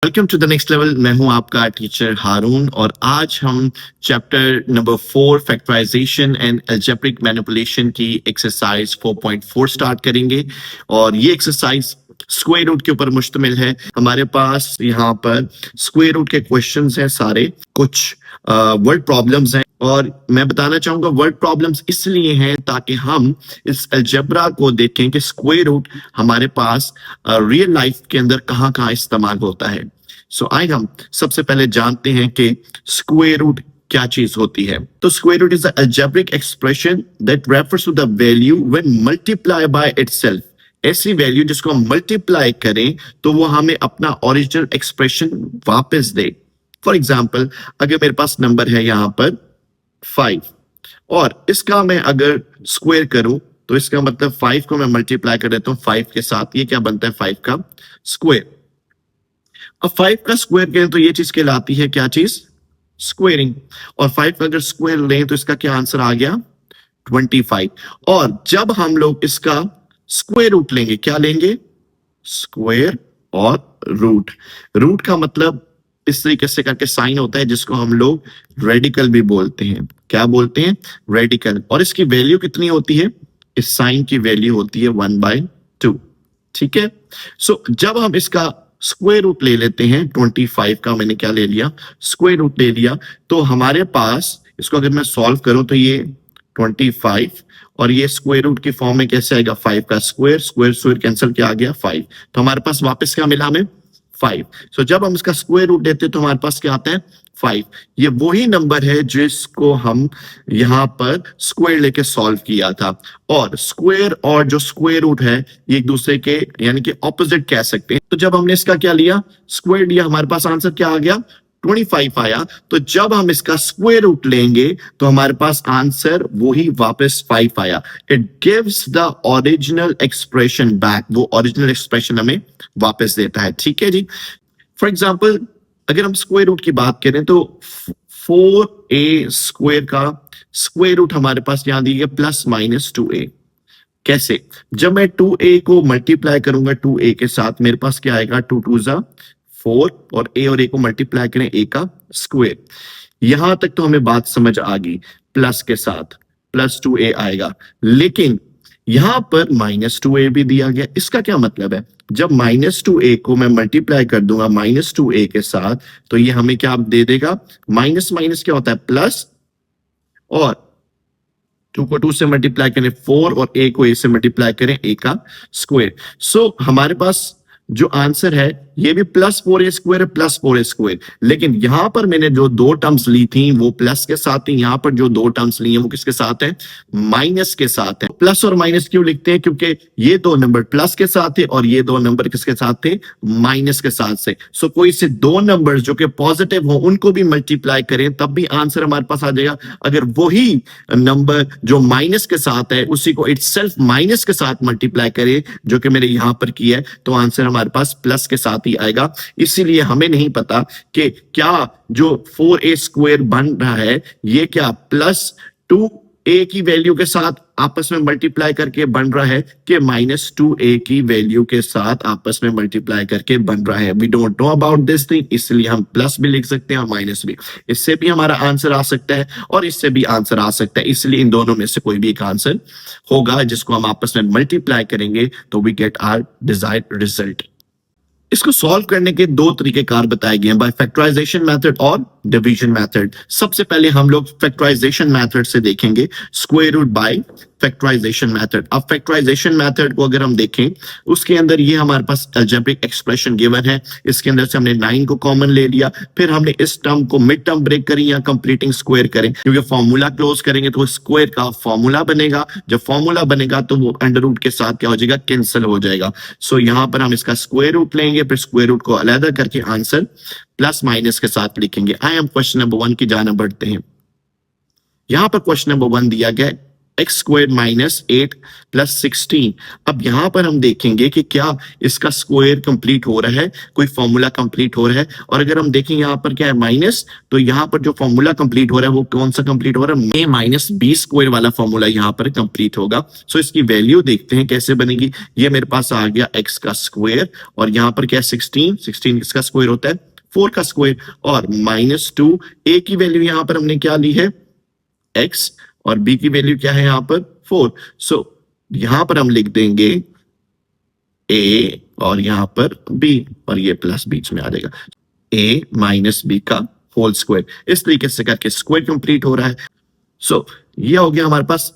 Welcome to the next level. मैं हूं आपका टीचर हारून और आज हम chapter number 4 factorisation and algebraic manipulation की एक्सरसाइज 4.4 स्टार्ट करेंगे। और ये एक्सरसाइज स्क्वायर रूट के ऊपर मुश्तमिल है। हमारे पास यहाँ पर स्क्वायर रूट के क्वेश्चंस हैं, सारे कुछ वर्ड प्रॉब्लम्स हैं और मैं बताना चाहूंगा वर्ड प्रॉब्लम्स इसलिए हैं ताकि हम इस अलजेब्रा को देखें कि स्क्वायर रूट हमारे पास रियल लाइफ के अंदर कहाँ कहाँ इस्तेमाल होता है। सो आइए हम सबसे पहले जानते हैं कि स्क्वायर रूट क्या चीज होती है। तो square root is the algebraic expression that refers to the value when multiply by itself. ऐसी वैल्यू जिसको हम मल्टीप्लाई करें तो वो हमें अपना ओरिजिनल एक्सप्रेशन वापस दे। फॉर एग्जाम्पल, अगर मेरे पास नंबर है यहाँ पर 5 और इसका मैं अगर स्क्वायर करूं तो इसका मतलब 5 को मैं मल्टीप्लाई कर देता हूं 5 के साथ, ये क्या बनता है 5 का स्क्वायर। अब 5 का स्क्वायर करें तो ये चीज कहलाती है क्या चीज, स्क्वेयरिंग। और 5 का अगर स्क्वायर लें तो इसका क्या आंसर आ गया 25। और जब हम लोग इसका स्क्वायर रूट लेंगे, क्या लेंगे, स्क्वायर और रूट। रूट का मतलब इस तरीके से करके साइन होता है जिसको हम लोग रेडिकल भी बोलते हैं। क्या बोलते हैं, रेडिकल। और इसकी वैल्यू कितनी होती है, इस साइन की वैल्यू होती है 1/2। ठीक है। सो जब हम इसका स्क्वायर रूट ले लेते हैं 25 का, मैंने क्या ले लिया, स्क्वायर रूट ले लिया, तो हमारे पास इसको अगर मैं सॉल्व करूं तो ये 25 और ये स्क्वायर रूट की फॉर्म में कैसे आएगा, 5 का स्क्वायर, स्क्वायर स्क्वायर कैंसिल, क्या आ गया 5। तो हमारे पास वापस क्या मिला हमें 5। सो जब हम इसका स्क्वायर रूट लेते हैं तो हमारे पास क्या आता है 5। ये वही नंबर है जिसको हम यहाँ पर स्क्वायर लेके सॉल्व किया था। और स्क्वायर और जो स्क्वायर रूट है ये एक दूसरे के यानी कि ऑपोजिट कह सकते हैं। तो जब हमने इसका क्या लिया, स्क्वायर लिया, हमारे पास आंसर क्या आ गया 25 आया। तो जब हम इसका स्क्वायर रूट लेंगे तो हमारे पास आंसर वही वापस 5 आया। It gives the original expression back, वो ओरिजिनल एक्सप्रेशन हमें वापस देता है। ठीक है जी। फॉर एग्जाम्पल, अगर हम स्क्वायर रूट की बात करें तो 4a स्क्वायर का स्क्वायर रूट हमारे पास यहां दी गई +-2a। कैसे, जब मैं 2a को मल्टीप्लाई करूंगा 2a के साथ, मेरे पास क्या आएगा 2 2 ज़ा 4 और a को मल्टीप्लाई करें a का स्क्वायर। यहां तक तो हमें बात समझ आ गई, प्लस के साथ +2a आएगा। लेकिन यहां पर -2a भी दिया गया। इसका क्या मतलब है, जब -2a को मैं मल्टीप्लाई कर दूंगा -2a के साथ तो ये हमें क्या दे देगा, माइनस माइनस क्या होता है प्लस, और 2 को 2 से मल्टीप्लाई करें 4 और a को a से मल्टीप्लाई करें a का स्क्वायर। सो हमारे पास जो आंसर है ये भी +4a स्क्वायर है, +4a स्क्वायर। लेकिन यहां पर मैंने जो दो टर्म्स ली थी वो प्लस के साथ थी, यहां पर जो दो टर्म्स ली हैं वो किसके साथ है, माइनस के साथ है। प्लस और माइनस क्यों लिखते हैं, क्योंकि ये दो नंबर प्लस के साथ थे और ये दो नंबर किसके साथ थे, माइनस के साथ से। सो कोई से दो नंबर जो कि पॉजिटिव हो उनको भी मल्टीप्लाई करें तब भी आंसर हमारे पास आ जाएगा। अगर वही नंबर जो माइनस के साथ है उसी को इटसेल्फ माइनस के साथ मल्टीप्लाई करें, जो कि मैंने यहां पर किया है, तो आंसर हमारे पास प्लस के साथ ही आएगा। इसीलिए हमें नहीं पता कि क्या जो 4a स्क्वायर बन रहा है ये क्या +2a की वैल्यू के साथ आपस में मल्टीप्लाई करके बन रहा है कि -2a की वैल्यू के साथ आपस में मल्टीप्लाई करके बन रहा है। We don't know about this thing, इसलिए हम प्लस भी लिख सकते हैं और माइनस भी। इससे भी हमारा आंसर आ सकता है और इससे भी आंसर आ सकता है, इसलिए इन दोनों में से कोई भी एक आंसर होगा जिसको हम आपस में मल्टीप्लाई करेंगे तो we get our desired result. इसको सॉल्व करने के दो तरीकेकार बताए गए हैं, बाय फैक्टराइजेशन मेथड और डिवीजन मेथड। सबसे पहले हम लोग फैक्टराइजेशन मेथड से देखेंगे, square root by factorisation method. अब फैक्टराइजेशन मेथड को अगर हम देखें उसके अंदर ये हमारे पास अलजेब्रिक एक्सप्रेशन गिवन है, इसके अंदर से हमने 9 को कॉमन ले लिया, फिर हमने इस टर्म को मिड टर्म ब्रेक करी या कंप्लीटिंग स्क्वायर करें, क्योंकि फॉर्मूला क्लोज करेंगे तो स्क्वायर का फॉर्मूला बनेगा। जब फॉर्मूला बनेगा तो वो अंडर रूट के साथ क्या हो जाएगा, कैंसिल हो जाएगा। सो यहां पर हम इसका स्क्वायर रूट लेंगे, फिर स्क्वायर रूट को अलग करके आंसर प्लस माइनस के साथ लिखेंगे। आइए हम क्वेश्चन नंबर 1 की जाना बढ़ते हैं। यहां पर क्वेश्चन नंबर 1 दिया गया एक्स स्क्वायर माइनस 8 प्लस 16। अब यहां पर हम देखेंगे कि क्या इसका स्क्वायर कंप्लीट हो रहा है, कोई फॉर्मूला कंप्लीट हो रहा है। और अगर हम देखें यहाँ पर क्या है माइनस, तो यहाँ पर जो फॉर्मूला कंप्लीट हो रहा है वो कौन सा कंप्लीट हो रहा है, ए माइनस बी स्क्वायर वाला फॉर्मूला यहाँ पर कंप्लीट होगा। सो इसकी वैल्यू देखते हैं कैसे बनेगी। ये मेरे पास आ गया एक्स का स्क्वायर, और यहाँ पर क्या है 16 किसका स्क्वायर होता है, 4 का स्क्वायर, और माइनस 2, ए की वैल्यू यहाँ पर हमने क्या ली है x, और b की वैल्यू क्या है यहाँ पर 4। सो यहां पर हम लिख देंगे a और यहां पर b, और ये प्लस बीच में आ जाएगा a माइनस b का होल स्क्वायर। इस तरीके से करके स्क्वायर कंप्लीट हो रहा है। सो ये हो गया हमारे पास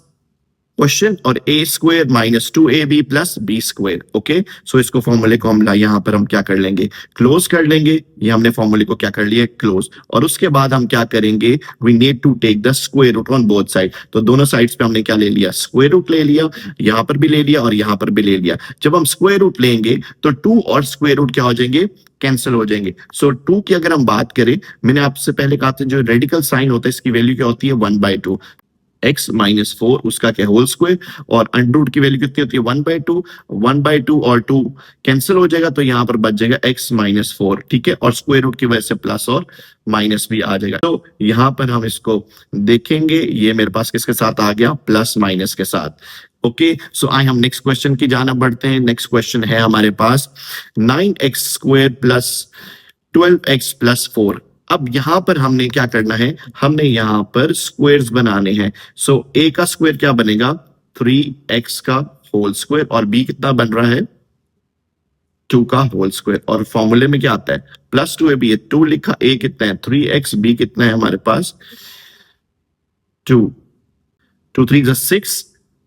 क्वेश्चन, और A square minus 2ab plus B square. Okay, so इसको फॉर्मूले को हम यहाँ पर हम क्या कर लेंगे, क्लोज कर लेंगे। ये हमने फॉर्मूले को क्या कर लिया, क्लोज। और उसके बाद हम क्या करेंगे, we need to take the square root on both side. तो दोनों साइड्स पे हमने क्या ले लिया, स्क्वायर रूट ले लिया, यहाँ पर भी ले लिया और यहाँ पर भी ले लिया। जब हम स्क्वायर रूट लेंगे तो 2 और स्क्वायर रूट क्या हो जाएंगे, कैंसिल हो जाएंगे। सो 2 की अगर हम बात करें, मैंने आपसे पहले कहा था जो रेडिकल साइन होता है इसकी वैल्यू क्या होती है 1/2, x माइनस 4 उसका क्या होल स्क्वायर, और अंडर रूट की वैल्यू कितनी होती है 1/2, 1/2 और 2 कैंसिल हो जाएगा, तो यहां पर बच जाएगा x माइनस 4। ठीक है, और स्क्वायर रूट की वजह से प्लस और माइनस भी आ जाएगा। तो यहां पर हम इसको देखेंगे, ये मेरे पास किसके साथ आ गया, प्लस माइनस के साथ। ओके, सो आए हम नेक्स्ट क्वेश्चन की जाना बढ़ते हैं। नेक्स्ट क्वेश्चन है हमारे पास 9x square plus 12x plus 4। अब यहां पर हमने क्या करना है, हमने यहां पर स्क्वायर्स बनाने हैं। सो ए का स्क्वायर क्या बनेगा, 3x का होल स्क्वायर, और बी कितना बन रहा है 2 का होल स्क्वायर। और फॉर्मूले में क्या आता है, प्लस 2ab है, 2 लिखा, a कितना है 3x, b कितना है हमारे पास 2, 2 3 6,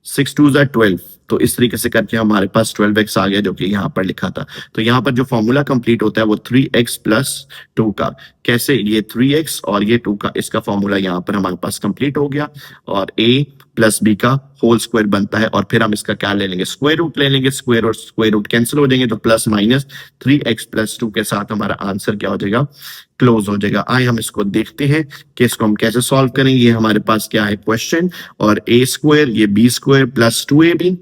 6 2 12। तो इस तरीके से करके हमारे पास 12x आ गया, जो कि यहाँ पर लिखा था। तो यहाँ पर जो फॉर्मूला कंप्लीट होता है वो 3x प्लस 2 का, कैसे, ये 3x और ये 2 का, इसका फॉर्मूला यहाँ पर हमारे पास कंप्लीट हो गया, और a प्लस b का होल स्क्वायर बनता है। और फिर हम इसका क्या ले लेंगे, स्क्वायर रूट ले लेंगे, स्क्वायर और स्क्वायर रूट कैंसिल हो जाएंगे, तो प्लस माइनस 3x प्लस 2 के साथ हमारा आंसर क्या हो जाएगा, क्लोज हो जाएगा। आइए हम इसको देखते हैं कि इसको हम कैसे सॉल्व करेंगे। ये हमारे पास क्या है क्वेश्चन, और a स्क्वायर, ये b स्क्वायर प्लस 2ab,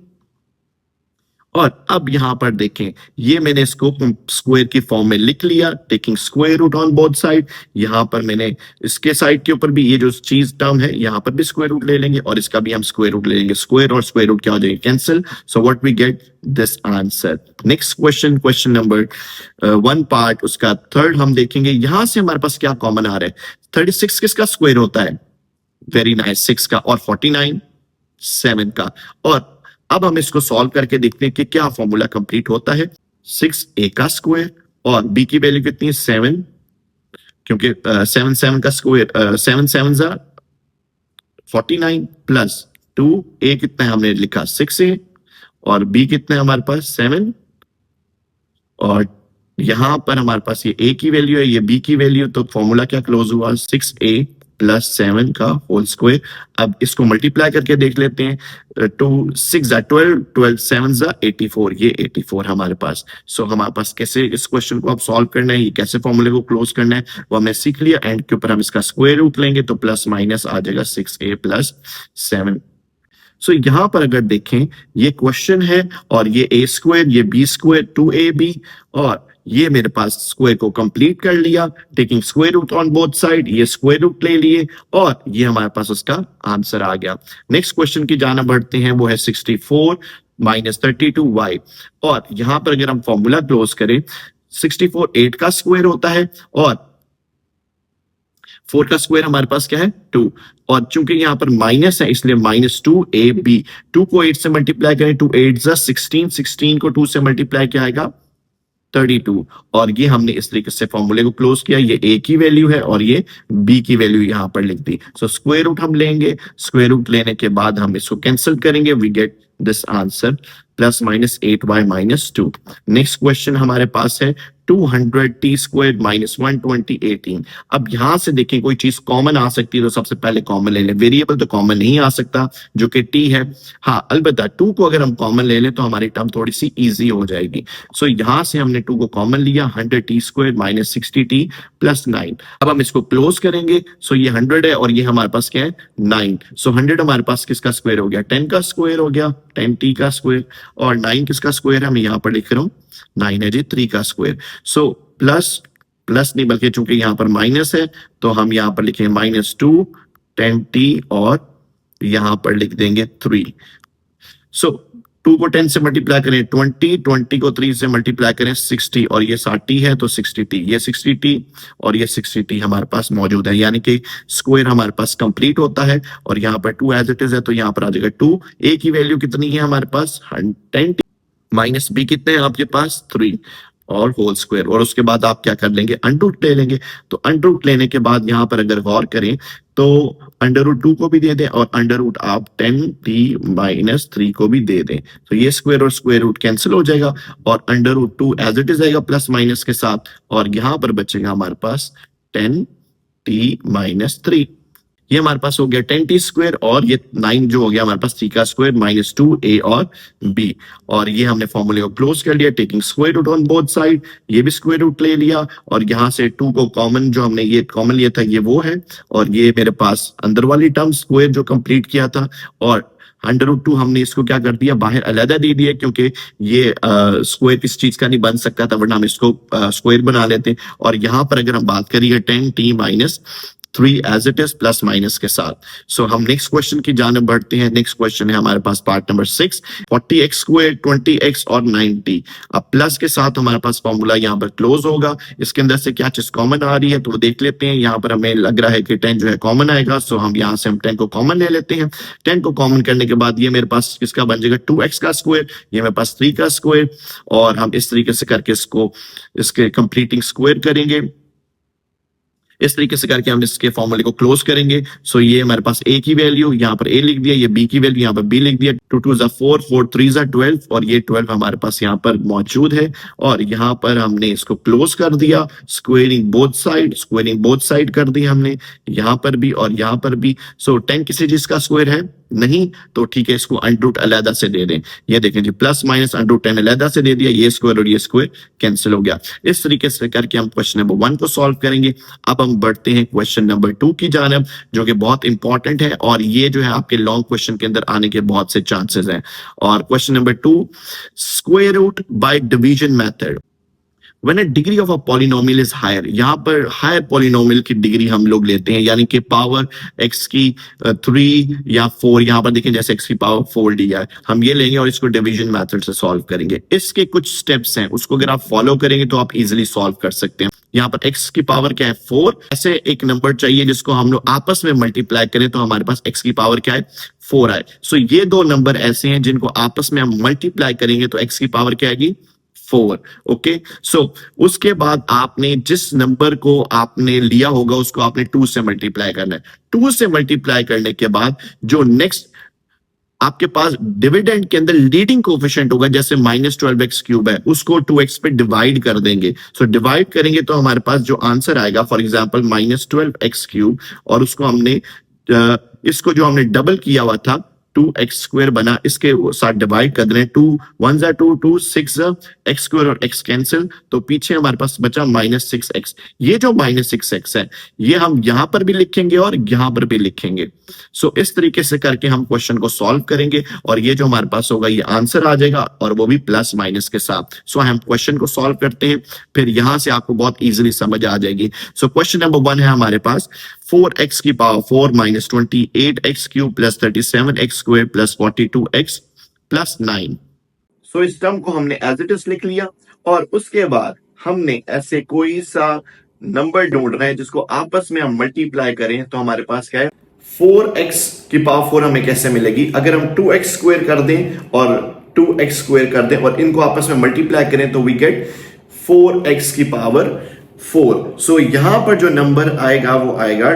और अब यहां पर देखें, ये मैंने इसको स्क्वायर की फॉर्म में लिख लिया, taking square root on both side. यहां पर मैंने इसके साइड के ऊपर भी ये जो चीज टर्म है यहां पर भी स्क्वायर रूट ले लेंगे, और इसका भी हम स्क्वायर रूट ले लेंगे। स्क्वायर और स्क्वायर रूट क्या हो जाएगा, cancel. So what we get this answer. Next question, question number 1 part, उसका थर्ड हम देखेंगे। यहां से हमारे पास क्या कॉमन आ रहा है, 36 किसका स्क्वायर होता है, वेरी नाइस 6 का, और 49 7 का। और अब हम इसको सॉल्व करके देखते हैं कि क्या फॉर्मूला कंप्लीट होता है। 6a का स्क्वायर, और b की वैल्यू कितनी है 7, क्योंकि 7 7 का स्क्वायर, 7 7 49 प्लस 2, a कितना है हमने लिखा 6a, और b कितना है हमारे पास 7, और यहां पर हमारे पास ये a की वैल्यू है, ये b की वैल्यू, तो फॉर्मूला क्या क्लोज हुआ 6a प्लस 7 का होल स्क्वायर। अब इसको मल्टीप्लाई करके देख लेते हैं, 2 6 12, 12 7 84, ये 84 हमारे पास। सो हमारे पास कैसे इस क्वेश्चन को अब सॉल्व करना है, ये कैसे फॉर्मूले को क्लोज करना है वो हमने सीख लिया। एंड के ऊपर हम इसका स्क्वायर रूट लेंगे, तो प्लस माइनस आ जाएगा 6a प्लस 7। सो यहां पर अगर देखें, ये क्वेश्चन है, और ये a स्क्वायर, ये b स्क्वायर 2ab, और ये मेरे पास स्क्वायर को कंप्लीट कर लिया, taking square root on both side, ये स्क्वायर रूट ले लिए, और ये हमारे पास उसका आंसर आ गया। नेक्स्ट क्वेश्चन की जाना बढ़ते हैं, वो है 64 माइनस 32y। और यहां पर अगर हम फॉर्मूला क्लोज करें, 64 8 का स्क्वायर होता है, और 4 का स्क्वायर हमारे पास क्या है 2, और चूंकि यहां पर माइनस है इसलिए -2ab, 2 को 8 से मल्टीप्लाई करें, 2 8 16, 16 को 2 से मल्टीप्लाई किया आएगा 32, और ये हमने इस तरीके से फॉर्मूले को क्लोज किया। ये a की वैल्यू है और ये b की वैल्यू यहां पर लिख दी। सो स्क्वायर रूट हम लेंगे, स्क्वायर रूट लेने के बाद हम इसको कैंसिल करेंगे, we get this answer plus minus 8y minus 2। Next question हमारे पास है 200t स्क्वायर माइनस 120 18। अब यहां से देखें कोई चीज कॉमन आ सकती है तो सबसे पहले कॉमन ले लें। वेरिएबल तो कॉमन नहीं आ सकता जो कि t है। हाँ अलबत्ता 2 को अगर हम कॉमन ले लें तो हमारी टर्म थोड़ी सी इजी हो जाएगी। सो यहां से हमने 2 को कॉमन लिया, 100t square minus 60t plus 9। अब हम इसको क्लोज करेंगे। सो ये 100 है और ये हमारे पास क्या है 9। सो 100 हमारे पास किसका स्क्वायर हो गया 10 का स्क्वायर हो गया, 10t का स्क्वायर। और 9 किसका स्क्वायर है, मैं यहाँ पर लिख रहा हूँ 9 है जी 3 का स्क्वायर। सो प्लस प्लस नहीं बल्कि चूंकि यहाँ पर माइनस है तो हम यहाँ पर लिखेंगे -2 10t और यहाँ पर लिख देंगे 3। सो 2 को 10 से मल्टीप्लाई करें 20, 20 को 3 से मल्टीप्लाई करें 60 और ये 60 है तो 60t, ये 60t और ये 60t हमारे पास मौजूद है। यानी कि स्क्वायर हमारे पास कंप्लीट होता है। और यहाँ पर 2 एज इट इज है तो यहाँ पर आ जाएगा 2। a की वैल्यू कितनी है हमारे पास 10t माइनस b कितने हैं आपके पास 3 और होल स्क्वायर। और उसके बाद आप क्या कर लेंगे अंडर ले लेंगे। तो अंडर लेने के बाद यहाँ पर अगर गौर करें तो √2 को भी दे दें और √ आप 10t माइनस 3 को भी दे दें। तो ये स्क्वायर और स्क्वायर रूट कैंसिल हो जाएगा और √2 एज इट इज आएगा प्लस माइनस के साथ और यहाँ पर बचेगा हमारे पास 10t माइनस 3। ये हमारे पास हो गया 10t स्क्वायर और ये 9 जो हो गया हमारे पास 3 का स्क्वायर -2a और b। और ये हमने फॉर्मूले को क्लोज कर लिया taking square root on both side. ये भी स्क्वायर रूट ले लिया और यहाँ से 2 को कॉमन जो हमने ये कॉमन लिया था ये वो है। और ये मेरे पास अंदर वाली टर्म स्क्वायर जो कंप्लीट किया था और √2 हमने इसको क्या कर दिया बाहर अलग दे दिया क्योंकि ये स्क्वायर किस चीज का नहीं बन सकता था वरना हम इसको स्क्वायर बना लेते। और यहाँ पर अगर हम बात करिए 10t minus 3 as it is plus minus के साथ। सो हम नेक्स्ट क्वेश्चन की जानिब बढ़ते हैं। नेक्स्ट क्वेश्चन है हमारे पास part number 6 40x square 20x और 90। अब प्लस के साथ हमारे पास फॉर्मूला यहाँ पर क्लोज होगा। इसके अंदर से क्या चीज कॉमन आ रही है तो देख लेते हैं। यहाँ पर हमें लग रहा है कि 10 जो है कॉमन आएगा। सो हम यहाँ से हम 10 को कॉमन ले लेते हैं। 10 को कॉमन करने के बाद ये मेरे पास किसका बन जाएगा 2x का स्क्वायर, ये मेरे पास 3 का स्क्वायर। और हम इस तरीके से करके इसको इसके कंप्लीटिंग स्क्वायर करेंगे। इस तरीके से करके हम इसके फॉर्मूले को क्लोज करेंगे। सो ये हमारे पास a की वैल्यू यहाँ पर a लिख दिया, ये b की वैल्यू यहाँ पर b लिख दिया। 2 2 4 4 3 12 और ये 12 हमारे पास यहाँ पर मौजूद है। और यहाँ पर हमने इसको क्लोज कर दिया स्क्वेयरिंग बोथ साइड कर दी हमने यहाँ पर भी और यहाँ पर भी। सो 10 किसी चीज का स्क्वायर है नहीं तो ठीक है इसको √ अलहदा से दे दें। ये देखें जी प्लस माइनस √10 अलहदा से दे दिया, ये स्क्वायर और ये स्क्वायर कैंसिल हो गया। इस तरीके से करके हम क्वेश्चन नंबर 1 को सॉल्व करेंगे। अब हम बढ़ते हैं क्वेश्चन नंबर 2 की जानब जो कि बहुत इंपॉर्टेंट है और ये जो है आपके लॉन्ग क्वेश्चन के अंदर आने के बहुत से चांसेस हैं। और question number 2 square root by division method when a degree of a polynomial is higher। यहाँ पर हायर पॉलिनोमियल की डिग्री हम लोग लेते हैं यानी कि पावर x की 3 या 4। यहाँ पर देखें जैसे x की पावर 4 दिया है हम ये लेंगे और इसको डिवीजन मेथड से सॉल्व करेंगे। इसके कुछ स्टेप्स हैं उसको अगर आप फॉलो करेंगे तो आप इजीली सॉल्व कर सकते हैं। यहाँ पर x की पावर क्या है 4। ऐसे एक नंबर चाहिए जिसको हम लोग आपस में मल्टीप्लाई करें तो हमारे पास x की पावर क्या है 4 आए। सो ये दो नंबर ऐसे हैं जिनको आपस में हम मल्टीप्लाई करेंगे तो x की पावर क्या आएगी 4। ओके सो उसके बाद आपने जिस नंबर को आपने लिया होगा उसको आपने 2 से मल्टीप्लाई करना है। 2 से मल्टीप्लाई करने के बाद जो नेक्स्ट आपके पास डिविडेंड के अंदर लीडिंग कोफिशिएंट होगा जैसे -12x³ है उसको 2x पे डिवाइड कर देंगे। सो डिवाइड करेंगे तो हमारे पास जो आंसर आएगा फॉर एग्जांपल -12x³ और उसको हमने इसको जो हमने डबल किया हुआ था 2x² बना इसके साथ डिवाइड कर दें। 2 1 जा 2 2 6 x² और x कैंसिल तो पीछे हमारे पास बचा -6x। ये जो -6x है ये हम यहां पर भी लिखेंगे और यहां पर भी लिखेंगे। सो इस तरीके से करके हम क्वेश्चन को सॉल्व करेंगे और ये जो हमारे पास होगा ये आंसर आ जाएगा और वो भी प्लस माइनस के साथ। सो हम क्वेश्चन को सॉल्व करते हैं फिर यहां से आपको बहुत इजीली समझ आ जाएगी। सो क्वेश्चन नंबर 1 है हमारे पास 4x की power 4 -28x³ plus 37x² plus 42x plus 9। सो इस टर्म को हमने एज इट इज लिख लिया और उसके बाद हमने ऐसे कोई सा नंबर ढूंढना है जिसको आपस में हम मल्टीप्लाई करें तो हमारे पास क्या है 4x की पावर 4 हमें कैसे मिलेगी अगर हम 2x² कर दें और 2x² कर दें और इनको आपस में मल्टीप्लाई करें तो वी गेट 4x की पावर 4। सो यहां पर जो नंबर आएगा वो आएगा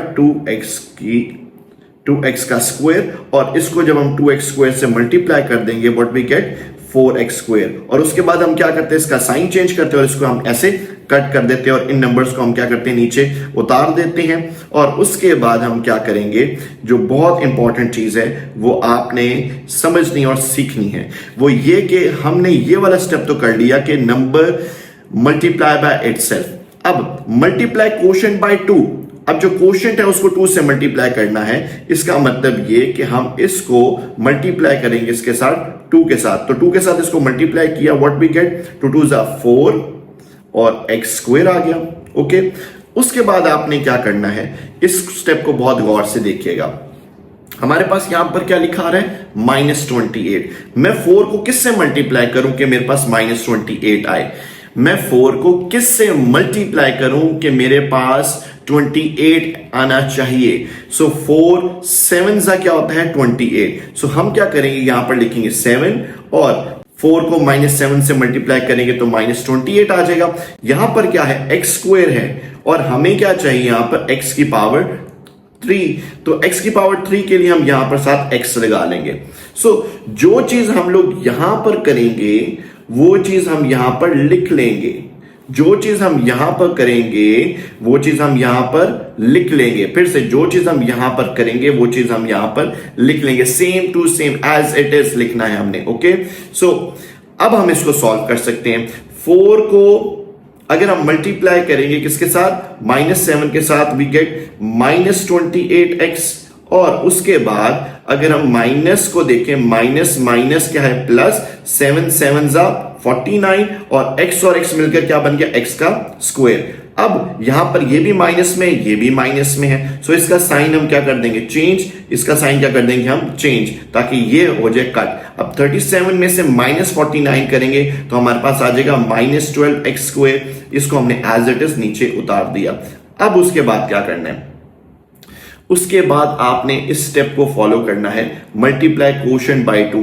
2x का स्क्वायर और इसको जब हम 2x² से मल्टीप्लाई कर देंगे व्हाट वी गेट 4x² और उसके बाद हम क्या करते हैं इसका साइन चेंज करते हैं और इसको हम ऐसे कट कर देते हैं और इन नंबर्स को हम क्या करते हैं, नीचे उतार देते हैं। और उसके बाद हम क्या करेंगे, जो बहुत इंपॉर्टेंट चीज है वो आपने समझनी और सीखनी है, वो ये कि हमने ये वाला स्टेप तो कर लिया कि नंबर मल्टीप्लाई बाय इटसेल्फ। अब मल्टीप्लाई कोशेंट बाय 2, अब जो कोशेंट है उसको 2 से मल्टीप्लाई करना है। इसका मतलब ये कि हम इसको मल्टीप्लाई करेंगे इसके साथ, 2 के साथ। तो 2 के साथ इसको मल्टीप्लाई किया, व्हाट वी गेट, 2 2 जा 4 और x स्क्वायर आ गया। ओके, उसके बाद आपने क्या करना है, इस स्टेप को बहुत गौर से देखिएगा। हमारे पास यहां पर क्या लिखा रहा है, -28। मैं 4 को किससे मल्टीप्लाई करूं कि मेरे पास -28 आए? मैं 4 को किससे मल्टीप्लाई करूं कि मेरे पास 28 आना चाहिए? सो 4 7 जा क्या होता है, 28। सो हम क्या करेंगे, यहां पर लिखेंगे 7 और 4 को -7 से मल्टीप्लाई करेंगे तो -28 आ जाएगा। यहां पर क्या है, x स्क्वायर है और हमें क्या चाहिए यहां पर, x की पावर 3। तो x की पावर 3 के लिए हम यहां पर साथ x लगा लेंगे। सो जो चीज हम लोग यहां पर करेंगे वो चीज हम यहां पर लिख लेंगे, जो चीज हम यहां पर करेंगे वो चीज हम यहां पर लिख लेंगे। फिर से, जो चीज हम यहां पर करेंगे वो चीज हम यहां पर लिख लेंगे, same to same as it is लिखना है हमने। ओके, सो अब हम इसको सॉल्व कर सकते हैं। 4 को अगर हम मल्टीप्लाई करेंगे किसके साथ, -7 के साथ, वी गेट -28x। और उसके बाद अगर हम माइनस को देखें, माइनस माइनस क्या है, प्लस, 7 7 जा 49 और x और x मिलकर क्या बन गया, x का स्क्वायर। अब यहां पर ये भी माइनस में, ये भी माइनस में है, सो इसका साइन हम क्या कर देंगे, चेंज। इसका साइन क्या कर देंगे हम, चेंज, ताकि ये हो जाए कट। अब 37 में से -49 करेंगे तो हमारे पास आ जाएगा -12x स्क्वायर। इसको हमने एज इट इज नीचे उतार दिया। अब उसके बाद क्या करना है, उसके बाद आपने इस स्टेप को फॉलो करना है, मल्टीप्लाई कोशेंट बाय 2।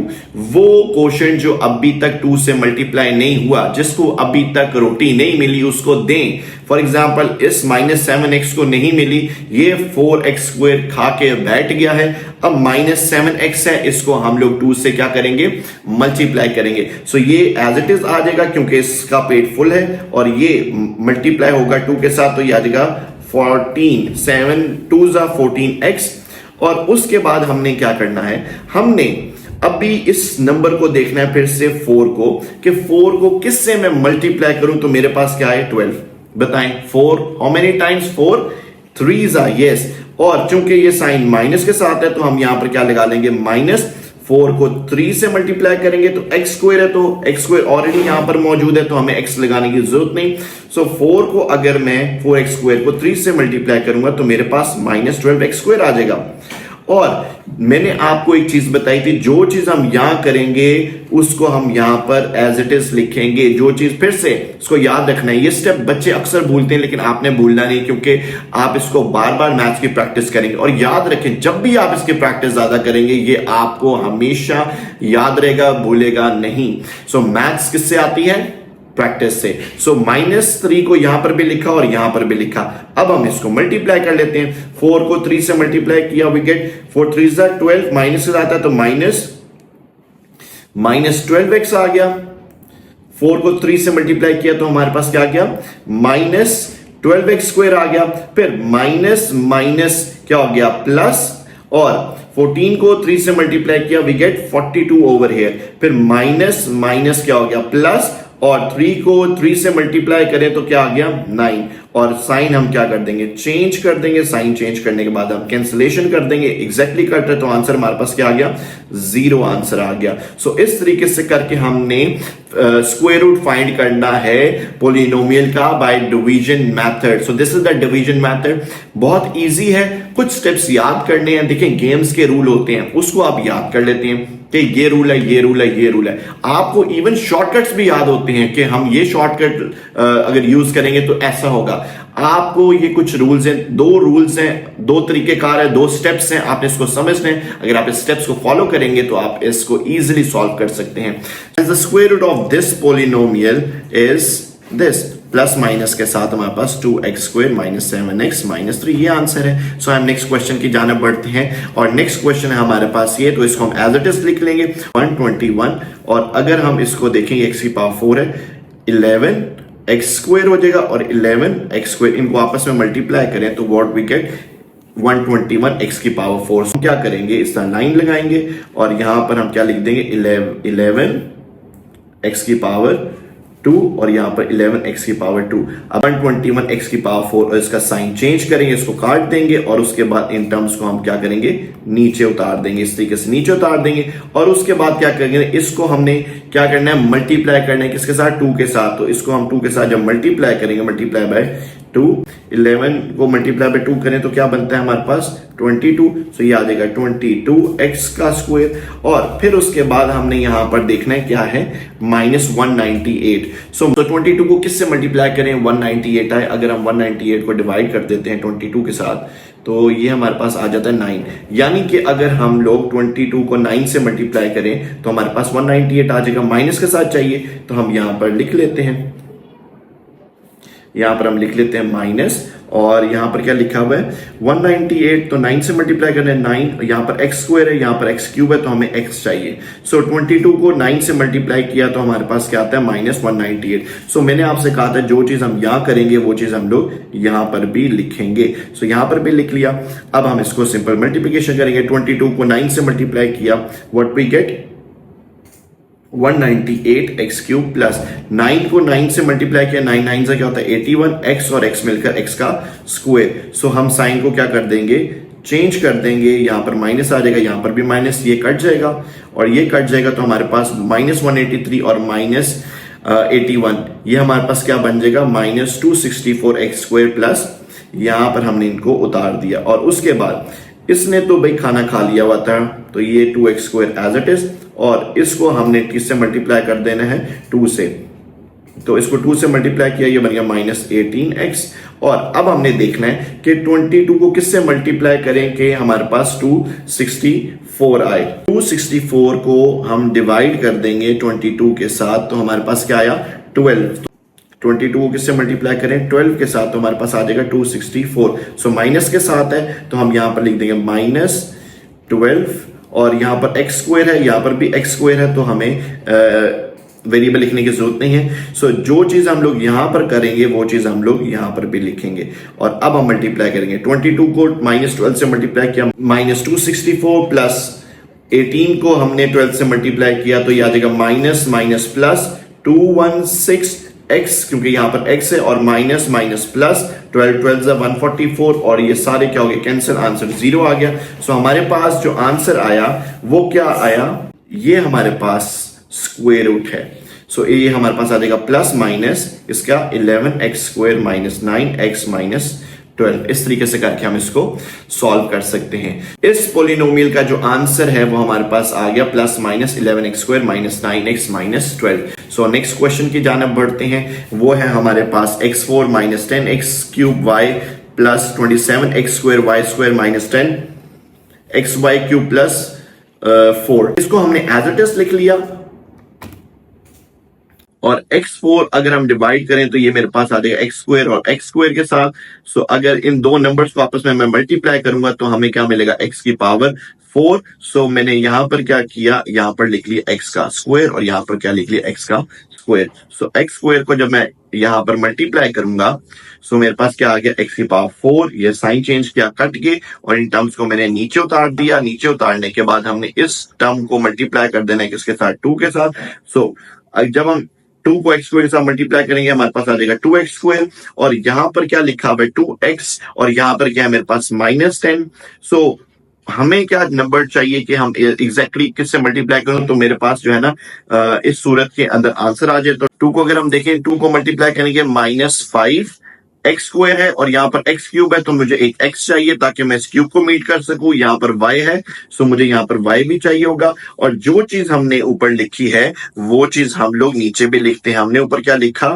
वो कोशेंट जो अभी तक 2 से मल्टीप्लाई नहीं हुआ, जिसको अभी तक रोटी नहीं मिली, उसको दें। फॉर एग्जाम्पल, इस -7x को नहीं मिली, ये 4x स्क्वायर खा के बैठ गया है। अब -7x है, इसको हम लोग 2 से क्या करेंगे, मल्टीप्लाई करेंगे। सो ये एज इट इज आ जाएगा क्योंकि इसका पेट फुल है, और ये मल्टीप्लाई होगा 2 के साथ, तो ये आ जाएगा 14, 7 2 जा 14x। और उसके बाद हमने क्या करना है, हमने अभी इस नंबर को देखना है फिर से 4 को, कि 4 को किससे मैं मल्टीप्लाई करूं तो मेरे पास क्या है, 12। बताएं, 4 हाउ मेनी टाइम्स, 4 3 जा, यस। और चूंकि ये साइन माइनस के साथ है तो हम यहां पर क्या लगा लेंगे, माइनस। 4 को 3 से मल्टीप्लाई करेंगे तो x स्क्वायर है, तो x स्क्वायर ऑलरेडी यहां पर मौजूद है तो हमें x लगाने की जरूरत नहीं। सो 4 को अगर मैं 4x स्क्वायर को 3 से मल्टीप्लाई करूंगा तो मेरे पास -12x स्क्वायर आ जाएगा। और मैंने आपको एक चीज बताई थी, जो चीज हम यहां करेंगे उसको हम यहां पर एज इट इज लिखेंगे। जो चीज, फिर से इसको याद रखना है, ये स्टेप बच्चे अक्सर भूलते हैं लेकिन आपने भूलना नहीं, क्योंकि आप इसको बार बार मैथ्स की प्रैक्टिस करेंगे। और याद रखें, जब भी आप इसकी प्रैक्टिस ज्यादा करेंगे ये आपको हमेशा याद रहेगा, भूलेगा नहीं। सो मैथ्स किससे आती है, प्रैक्टिस से। सो -3 को यहां पर भी लिखा और यहां पर भी लिखा। अब हम इसको मल्टीप्लाई कर लेते हैं। 4 को 3 से मल्टीप्लाई किया, वी गेट 4 3 जा 12, माइनस से आता है तो -12x आ गया। 4 को 3 से मल्टीप्लाई किया तो हमारे पास क्या आ गया, -12x स्क्वायर आ गया। फिर माइनस माइनस क्या हो गया, प्लस। और 14 को 3 से मल्टीप्लाई किया, वी गेट 42 ओवर हियर। फिर माइनस माइनस क्या हो गया, प्लस। और 3 को 3 से मल्टीप्लाई करें तो क्या आ गया, 9। और साइन हम क्या कर देंगे, चेंज कर देंगे। साइन चेंज करने के बाद हम कैंसिलेशन कर देंगे, एग्जैक्टली करते हैं तो आंसर हमारे पास क्या आ गया, 0 आंसर आ गया। सो इस तरीके से करके हमने स्क्वायर रूट फाइंड करना है पोलिनोमियल का bye division method. So this is the division method, बहुत इजी है। कुछ स्टेप्स याद करने हैं। देखिए, गेम्स के रूल होते हैं, उसको आप याद कर लेते हैं कि ये रूल है, ये रूल है, ये रूल है। आपको इवन शॉर्टकट्स भी याद होते हैं कि हम ये शॉर्टकट अगर यूज करेंगे तो ऐसा होगा। आपको ये कुछ रूल्स हैं, 2 रूल्स हैं, 2 तरीकेकार है, 2 स्टेप्स हैं, आपने इसको समझना है। अगर आप इस स्टेप्स को फॉलो करेंगे तो आप इसको इजीली सॉल्व कर सकते हैं। The square root of this polynomial is this, plus minus के साथ हमारे पास 2x स्क्वायर -7x -3, ये आंसर है। सो हम नेक्स्ट क्वेश्चन की जाने बढ़ते हैं। और नेक्स्ट क्वेश्चन है हमारे पास ये, तो इसको हम एज इट इज लिख लेंगे 121। और अगर हम इसको देखेंगे, x की पावर 4 है, 11 एक्स स्क्वायर हो जाएगा और 11 एक्स स्क्वायर, इनको आपस में मल्टीप्लाई करें तो व्हाट वी गेट 121 एक्स की पावर 4। हम क्या करेंगे, इस तरह 9 लगाएंगे और यहां पर हम क्या लिख देंगे 11 एक्स की पावर 2 और यहां पर 11 एक्स की पावर 2। अब 121 एक्स की पावर 4 और इसका साइन चेंज करेंगे, इसको काट देंगे और उसके बाद इन टर्म्स को हम क्या करेंगे, नीचे उतार देंगे, इस तरीके से नीचे उतार देंगे। और उसके बाद क्या करेंगे, इसको हमने क्या करना है, मल्टीप्लाई करना है किसके साथ, 2 के साथ। तो इसको हम 2 के साथ जब मल्टीप्लाई करेंगे, मल्टीप्लाई बाय 2, 11 को मल्टीप्लाई बाय 2 करें तो क्या बनता है हमारे पास 22। सो ये आ जाएगा 22 एक्स का स्क्वायर। और फिर उसके बाद हमने यहां पर देखना है क्या है, -198। सो 22 को किससे मल्टीप्लाई करें, 198 आए। अगर हम 198 को डिवाइड कर देते हैं 22 के साथ तो ये हमारे पास आ जाता है 9। यानी कि अगर हम लोग 22 को 9 से मल्टीप्लाई करें तो हमारे पास 198 आ जाएगा। माइनस के साथ चाहिए तो हम यहां पर लिख लेते हैं, यहां पर हम लिख लेते हैं माइनस, और यहां पर क्या लिखा हुआ है 198, तो 9 से मल्टीप्लाई करना है 9, यहां पर एक्स स्क्वायर है, यहां पर एक्स क्यूब है, तो हमें एक्स चाहिए। सो 22 को 9 से मल्टीप्लाई किया तो हमारे पास क्या आता है -198। सो मैंने आपसे कहा था जो चीज हम यहां करेंगे वो चीज हम लोग यहां पर भी लिखेंगे। सो यहां पर भी लिख लिया। अब हम इसको सिंपल मल्टीप्लीकेशन करेंगे, 22 को 9 से मल्टीप्लाई किया, what we get 198 x cube plus 9 को 9 से मल्टीप्लाई किया, 9 9 से क्या होता है 81, एक्स और एक्स मिलकर एक्स का स्क्वायर। सो हम साइन को क्या कर देंगे, चेंज कर देंगे, यहां पर माइनस आ जाएगा, यहां पर भी माइनस, ये कट जाएगा और ये कट जाएगा, तो हमारे पास -183 और -81, ये हमारे पास क्या बन जाएगा -264 एक्स स्क्वायर प्लस, यहां पर हमने इनको उतार दिया। और उसके बाद इसने तो भाई खाना खा लिया हुआ था, तो ये 2x square as it is, और इसको हमने किससे मल्टीप्लाई कर देना है 2 से, तो इसको 2 से मल्टीप्लाई किया, ये बन गया -18x। और अब हमने देखना है कि 22 को किससे मल्टीप्लाई करें कि हमारे पास 264 आए। 264 को हम डिवाइड कर देंगे 22 के साथ तो हमारे पास क्या आया 12। 22 को किससे मल्टीप्लाई करें 12 के साथ तो हमारे पास आ जाएगा 264। सो माइनस के साथ है तो हम यहां पर लिख देंगे -12, और यहां पर एक्स स्क्वायर है, यहां पर भी एक्स स्क्वायर है, तो हमें वेरिएबल लिखने की जरूरत नहीं है। सो जो चीज हम लोग यहां पर करेंगे वो चीज हम लोग यहां पर भी लिखेंगे। और अब हम मल्टीप्लाई करेंगे, 22 को -12 से मल्टीप्लाई किया, -264 प्लस 18 को हमने 12 से मल्टीप्लाई किया, तो यह आ जाएगा माइनस माइनस प्लस 216 एक्स, क्योंकि यहां पर एक्स है, और माइनस माइनस प्लस 12 12 144, और ये सारे क्या हो गए कैंसिल, आंसर 0 आ गया। सो हमारे पास जो आंसर आया वो क्या आया, ये हमारे पास स्क्वायर रूट है। सो ये हमारे पास आ जाएगा प्लस माइनस इसका 11x square minus 9x minus 12। इस तरीके से करके हम इसको सॉल्व कर सकते हैं। इस पोलिनोमियल का जो आंसर है वो हमारे पास आ गया plus minus 11x square minus 9x minus 12। So next question की जानब बढ़ते हैं, वो है हमारे पास x4 minus 10x cube y plus 27x square y square minus 10xy cube plus 4। इसको हमने एज इट इज लिख लिया, और x4 अगर हम डिवाइड करें तो ये मेरे पास आ जाएगा x स्क्वायर और x स्क्वायर के साथ। सो अगर इन दो नंबर्स को आपस में मैं मल्टीप्लाई करूंगा तो हमें क्या मिलेगा x की पावर 4। सो मैंने यहां पर क्या किया, यहां पर लिख लिया x का स्क्वायर और यहां पर क्या लिख लिया x का स्क्वायर। सो x स्क्वायर को जब मैं यहां पर मल्टीप्लाई करूंगा सो मेरे पास क्या आ गया x की पावर 4, ये साइन चेंज किया कट के, और इन टर्म्स को मैंने नीचे उतार दिया। नीचे उतारने के बाद हमने इस टर्म को मल्टीप्लाई कर देना है किसके साथ 2 के साथ। सो जब हम 2 को x स्क्वायर के साथ मल्टीप्लाई करेंगे हमारे पास आ जाएगा 2x स्क्वायर, और यहां पर क्या लिखा हुआ है 2x, और यहां पर क्या है मेरे पास -10। सो हमें क्या नंबर चाहिए कि हम एग्जैक्टली किससे मल्टीप्लाई करूं, तो मेरे पास जो है ना इस सूरत के अंदर आंसर आ जाए। तो 2 को अगर हम देखें 2 को मल्टीप्लाई करेंगे -5 एक्स स्क्वायर है और यहाँ पर एक्स क्यूब है, तो मुझे एक एक्स चाहिए ताकि मैं इस क्यूब को मीट कर सकूं। यहाँ पर वाई है, सो मुझे यहाँ पर वाई भी चाहिए होगा, और जो चीज हमने ऊपर लिखी है वो चीज हम लोग नीचे भी लिखते हैं। हमने ऊपर क्या लिखा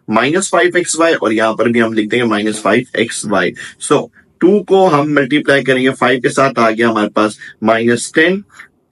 -5xy, और यहाँ पर भी हम लिख देंगे -5xy। सो 2 को हम मल्टीप्लाई करेंगे 5 के साथ, आ गया हमारे पास -10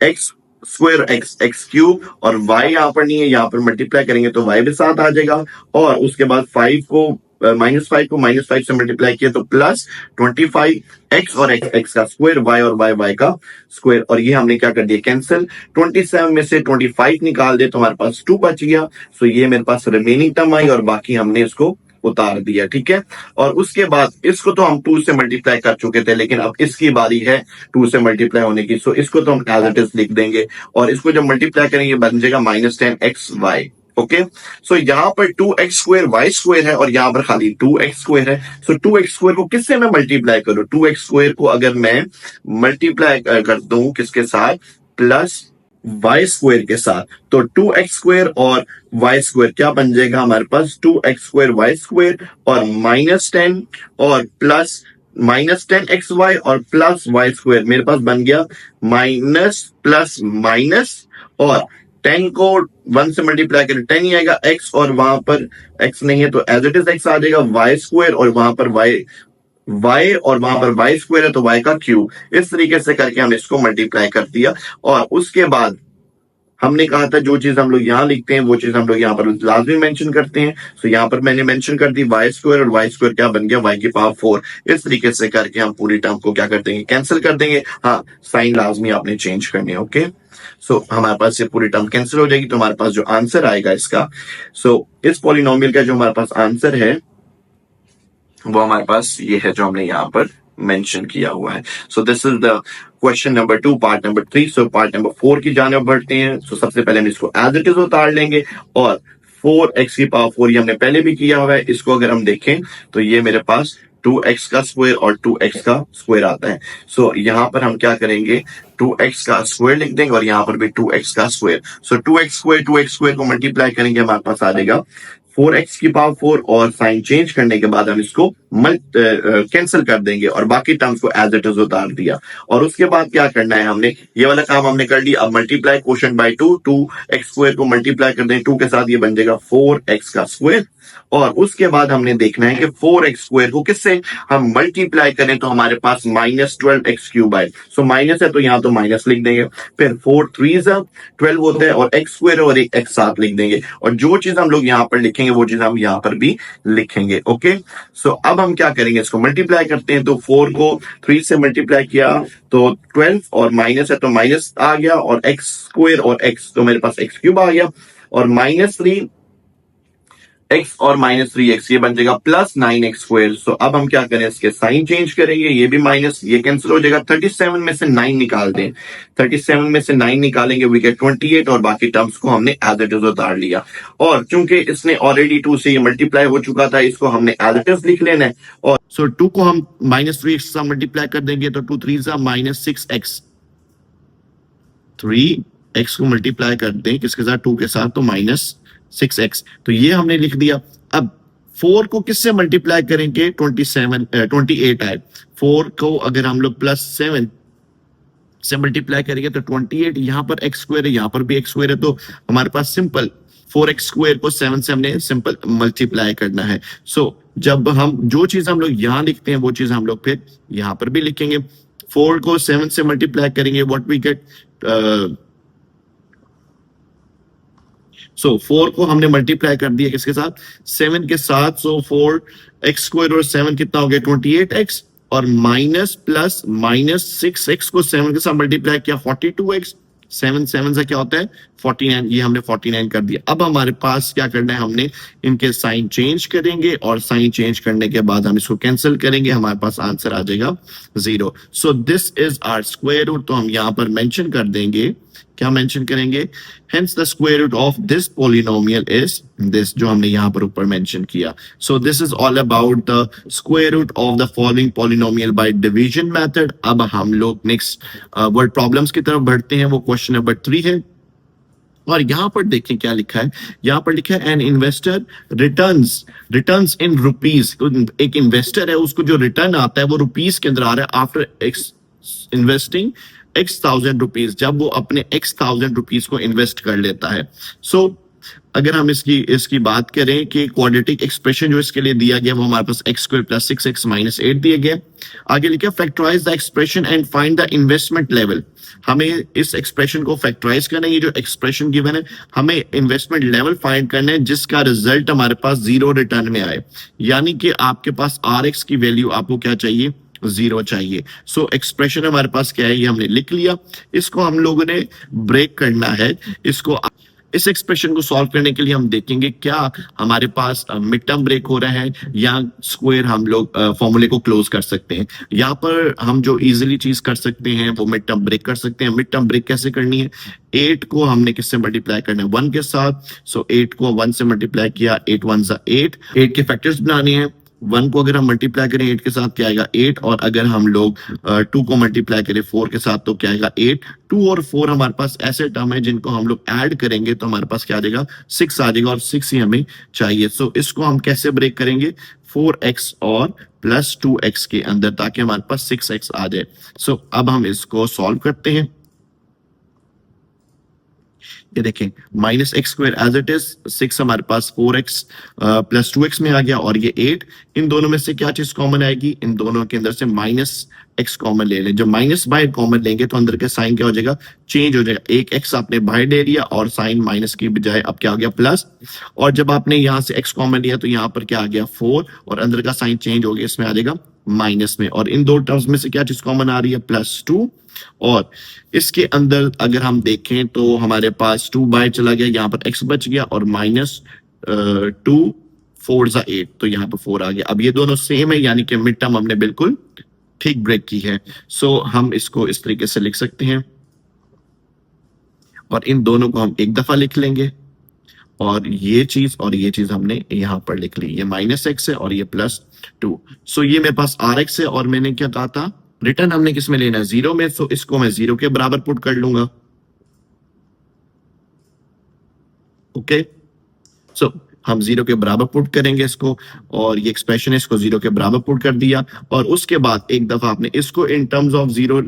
x square x x cube, और y यहाँ पर नहीं है, यहाँ पर मल्टीप्लाई करेंगे तो y भी साथ आ जाएगा, और उसके बाद 5 को -5 को -5 से मल्टीप्लाई किया तो +25 x और x का स्क्वायर, y और y का स्क्वायर, और ये हमने क्या कर दिया कैंसिल। 27 में से 25 निकाल दे तो हमारे पास 2 बच गया। सो ये मेरे पास रिमेनिंग टर्म आई और बाकी हमने इसको उतार दिया, ठीक है। और उसके बाद इसको तो हम 2 से मल्टीप्लाई कर चुके थे, लेकिन अब इसकी बारी है 2 से मल्टीप्लाई होने की। सो इसको तो हम एज इट इज लिख देंगे और इसको जब मल्टीप्लाई करेंगे बन जाएगा -10xy। ओके, सो यहाँ पर 2x² y² है और यहाँ पर खाली 2x² है। सो 2x² को किससे मैं मल्टीप्लाई करूं? 2x² को अगर मैं मल्टीप्लाई कर दूं किसके साथ, +y² के साथ, तो 2x² और y² क्या बन जाएगा हमारे पास, 2x² y² और -10 और प्लस -10xy और +y², मेरे पास बन गया माइनस प्लस माइनस, और 10 को 1 से मल्टीप्लाई करें 10 ही आएगा, x और वहां पर x नहीं है तो एज इट इज x आ जाएगा, y² और वहां पर y और वहां पर y² है तो y का क्यूब। इस तरीके से करके हमने इसको मल्टीप्लाई कर दिया। और उसके बाद हमने कहा था जो चीज हम लोग यहाँ लिखते हैं वो चीज हम लोग यहाँ पर लाजमी मेंशन करते हैं। सो यहाँ पर मैंने मेंशन कर दी y² और y² क्या बन गया, y की पावर 4। इस तरीके से करके हम पूरी टर्म को क्या कर देंगे, कैंसिल कर देंगे। हाँ, साइन लाजमी आपने चेंज करने हैं। ओके, सो हमारे पास ये पूरी टर्म कैंसिल हो जाएगी। तो हमारे पास जो आंसर आएगा इसका, सो इस पॉलिनोमियल का जो हमारे पास आंसर है वो हमारे पास ये है जो हमने यहाँ पर मेंशन किया हुआ है। सो this is the question number 2 part number 3। So part number 4 की जाने बढ़ते हैं। सो सबसे पहले हम इसको एज इट इज उतार लेंगे और 4x की पावर 4 ये हमने पहले भी किया हुआ है। इसको अगर हम देखें तो ये मेरे पास 2x का स्क्वायर और 2x का स्क्वायर आता है। सो यहाँ पर हम क्या करेंगे, 2x का स्क्वायर लिख देंगे और यहाँ पर भी 2x का स्क्वायर। सो 2x स्क्वायर को मल्टीप्लाई करेंगे हमारे पास आ जाएगा 4x की पावर 4 और साइन चेंज करने के बाद हम इसको कैंसिल कर देंगे और बाकी टर्म्स को एज इट इज उतार दिया। और उसके बाद क्या करना है, हमने ये वाला काम हमने कर लिया। अब multiply quotient by 2x square को मल्टीप्लाई कर दें 2 के साथ, ये बन जाएगा 4x का स्क्वायर। और उसके बाद हमने देखना है कि 4x स्क्वायर को किससे हम मल्टीप्लाई करें तो हमारे पास -12x³ आए। सो माइनस है तो यहाँ तो माइनस लिख देंगे, फिर 4 3 12 होता है और x स्क्वायर और एक x साथ लिख देंगे। और जो चीज हम लोग यहाँ पर लिखेंगे वो चीज हम यहाँ पर भी लिखेंगे। ओके, सो अब हम क्या करेंगे, इसको मल्टीप्लाई करते हैं। तो 4 को 3 से मल्टीप्लाई किया तो 12 और माइनस है तो माइनस आ गया और x स्क्वायर और x तो मेरे पास x³ आ गया और -3 x और -3x ये बन जाएगा +9x स्क्वायर। सो अब हम क्या करें, इसके साइन चेंज करेंगे, ये भी माइनस ये कैंसिल हो जाएगा। 37 में से 9 निकाल दें, 37 में से 9 निकालेंगे वी गेट 28 और बाकी टर्म्स को हमने एज इट इज उतार लिया। और चूंकि इसने ऑलरेडी 2 से ये मल्टीप्लाई हो चुका था, इसको हमने एज इट इज लिख लेना है। और सो 2 को हम -3x से मल्टीप्लाई कर देंगे तो 2 3 -6x, 3x को मल्टीप्लाई कर दें किसके साथ, 2 के साथ, तो -6x, तो ये हमने लिख दिया। अब 4 को किससे मल्टीप्लाई करेंगे, 28 आए। 4 को अगर हम लोग +7 से मल्टीप्लाई करेंगे तो 28, यहाँ पर x स्क्वायर है, यहाँ पर भी x स्क्वायर है, तो हमारे पास सिंपल 4x स्क्वायर को 7 से हमने सिंपल मल्टीप्लाई करना है। सो जब हम जो चीज हम लोग यहाँ लिखते हैं वो चीज हम लोग फिर यहाँ पर भी लिखेंगे। 4 को 7 से मल्टीप्लाई करेंगे, व्हाट वी गेट, सो 4 को हमने मल्टीप्लाई कर दिया किसके साथ, 7 के साथ। सो 4x स्क्वायर और 7 कितना हो गया, 28x और माइनस प्लस -6x को 7 के साथ मल्टीप्लाई किया 42x, 7 से क्या होता है 49, ये हमने 49 कर दिया। अब हमारे पास क्या करना है, हमने इनके साइन चेंज करेंगे और साइन चेंज करने के बाद हम इसको कैंसिल करेंगे, हमारे पास आंसर आ जाएगा 0। So this is our square root. तो हम यहाँ पर मेंशन कर देंगे, क्या मेंशन करेंगे, hence the square root of this polynomial is this, जो हमने यहाँ पर ऊपर मेंशन किया। So this is all about the square root of the following polynomial by division method. अब हम लोग नेक्स्ट वर्ड प्रॉब्लम्स की तरफ बढ़ते हैं, वो क्वेश्चन नंबर 3 है। और यहां पर देखें क्या लिखा है, यहां पर लिखा है an investor returns in rupees. एक इन्वेस्टर है, उसको जो रिटर्न आता है वो रुपीज के अंदर आ रहा है आफ्टर इन्वेस्टिंग x1000 रुपीज, जब वो अपने x1000 रुपीज को इन्वेस्ट कर लेता है। सो अगर हम इसकी इसकी बात करें कि क्वाड्रेटिक एक्सप्रेशन जो इसके लिए दिया गया वो हमारे पास X square plus 6x minus 8 दिया गया। आगे लिखा factorise the expression and find the investment level. हमें इस एक्सप्रेशन को फैक्टराइज करना है, ये जो एक्सप्रेशन गिवन है हमें इन्वेस्टमेंट लेवल फाइंड करना है जिसका रिजल्ट हमारे पास जीरो रिटर्न में आए, यानी कि आपके पास आर एक्स की वैल्यू आपको क्या चाहिए, जीरो चाहिए। सो एक्सप्रेशन हमारे पास क्या है ये हमने लिख लिया, इसको हम लोगों ने ब्रेक करना है। इसको इस एक्सप्रेशन को सॉल्व करने के लिए हम देखेंगे क्या हमारे पास मिड टर्म ब्रेक हो रहा है या स्क्वायर हम लोग फॉर्मूले को क्लोज कर सकते हैं। यहाँ पर हम जो इजीली चीज कर सकते हैं वो मिड टर्म ब्रेक कर सकते हैं। मिड टर्म ब्रेक कैसे करनी है, 8 को हमने किससे मल्टीप्लाई करना है, 1 के साथ। सो 8 को 1 से मल्टीप्लाई किया, 8 1 सा 8, 8 के फैक्टर्स बनाने हैं। 1 को अगर हम मल्टीप्लाई करें 8 के साथ क्या आएगा 8, और अगर हम लोग 2 को मल्टीप्लाई करें 4 के साथ तो क्या आएगा 8। 2 और 4 हमारे पास ऐसे टर्म है जिनको हम लोग ऐड करेंगे तो हमारे पास क्या आ जाएगा 6 आ जाएगा, और 6 ही हमें चाहिए। सो इसको हम कैसे ब्रेक करेंगे, 4x और प्लस 2x के अंदर, ताकि हमारे पास 6x आ जाए। सो अब हम इसको सॉल्व करते हैं। ये देखें minus x square as it is, 6 हमारे पास 4x प्लस 2x में आ गया, और ये 8। इन दोनों में से क्या चीज कॉमन आएगी, इन दोनों के अंदर से माइनस एक्स कॉमन ले लें। जब माइनस बाहर कॉमन लेंगे तो अंदर का साइन क्या हो जाएगा, चेंज हो जाएगा। एक एक्स आपने बाहर ले लिया और साइन माइनस की बजाय अब क्या आ गया प्लस, और जब आपने यहां से एक्स कॉमन लिया तो यहाँ पर क्या आ गया 4, और अंदर का साइन चेंज हो गया, इसमें आ जाएगा माइनस में। और इन दो टर्म्स में से क्या चीज कॉमन आ रही है, +2। और इसके अंदर अगर हम देखें तो हमारे पास 2 बाहर चला गया, यहाँ पर x बच गया, और -2 4 सा 8, तो यहाँ पर 4 आ गया। अब ये दोनों सेम है, यानी कि मिड टर्म हमने बिल्कुल ठीक ब्रेक की है। सो हम इसको इस तरीके से लिख सकते हैं, और इन दोनों को हम एक दफा लिख लेंगे, और ये चीज हमने यहां पर लिख ली। ये -x है और ये +2। सो ये मेरे पास rx है, और मैंने क्या कहा था रिटर्न हमने किस में लेना है, 0 में। सो इसको मैं 0 के बराबर पुट कर लूंगा। ओके, सो हम 0 के बराबर पुट करेंगे इसको, और ये एक्सप्रेशन है इसको 0 के बराबर पुट कर दिया। और उसके बाद एक दफा आपने इसको इन टर्म्स ऑफ 0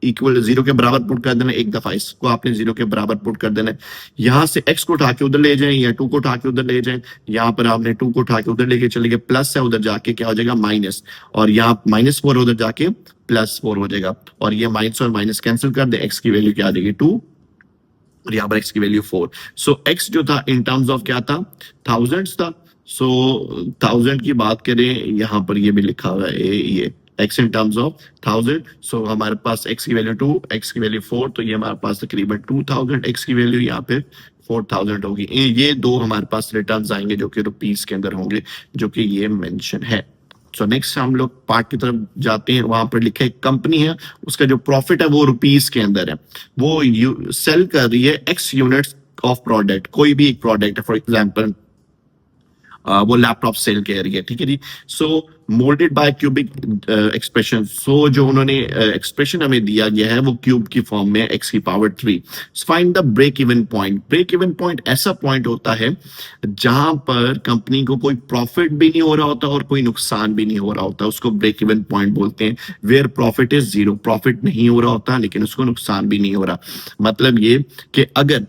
इक्वल 0 के बराबर पुट कर देना, एक दफा इसको आपने 0 के बराबर पुट कर देना है। यहां से x को उठा के उधर ले जाएं या 2 को उठा के उधर ले जाएं, यहाँ पर आपने 2 को उठा के उधर लेके चले गए, प्लस है उधर जाके क्या हो जाएगा माइनस, और यहाँ -4 उधर जाके +4 हो जाएगा। और ये माइनस और माइनस कैंसिल कर दे, x की वैल्यू क्या आ जाएगी 2, और यहाँ पर x की वैल्यू 4। सो x जो था इन टर्म्स ऑफ क्या था, थाउजेंड्स था। सो 1000 की बात करें, यहाँ पर ये भी लिखा हुआ है ये x इन टर्म्स ऑफ 1000। सो हमारे पास x की वैल्यू 2, x की वैल्यू 4, तो ये हमारे पास तकरीबन 2000 x की वैल्यू यहाँ पे 4000 होगी। ये दो हमारे पास रिटर्न्स आएंगे जो कि रुपीस के अंदर होंगे, जो कि ये मेंशन है। सो नेक्स्ट हम लोग पार्ट की तरफ जाते हैं। वहां पर लिखा है कंपनी है, उसका जो प्रॉफिट है वो रुपीस के अंदर है। वो सेल कर रही है x यूनिट्स ऑफ प्रोडक्ट, कोई भी एक प्रोडक्ट है, फॉर एग्जांपल वो लैपटॉप सेल कर रही है, ठीक है जी। सो मोल्डेड बाय क्यूबिक एक्सप्रेशन, सो जो उन्होंने एक्सप्रेशन हमें दिया गया है वो क्यूब की फॉर्म में x की power 3। Find the break even point. Break even point ऐसा पॉइंट होता है जहां पर कंपनी को कोई प्रॉफिट भी नहीं हो रहा होता और कोई नुकसान भी नहीं हो रहा होता, उसको ब्रेक इवन पॉइंट बोलते हैं। वेयर प्रॉफिट इज 0, प्रॉफिट नहीं हो रहा होता लेकिन उसको नुकसान भी नहीं हो रहा। मतलब ये कि अगर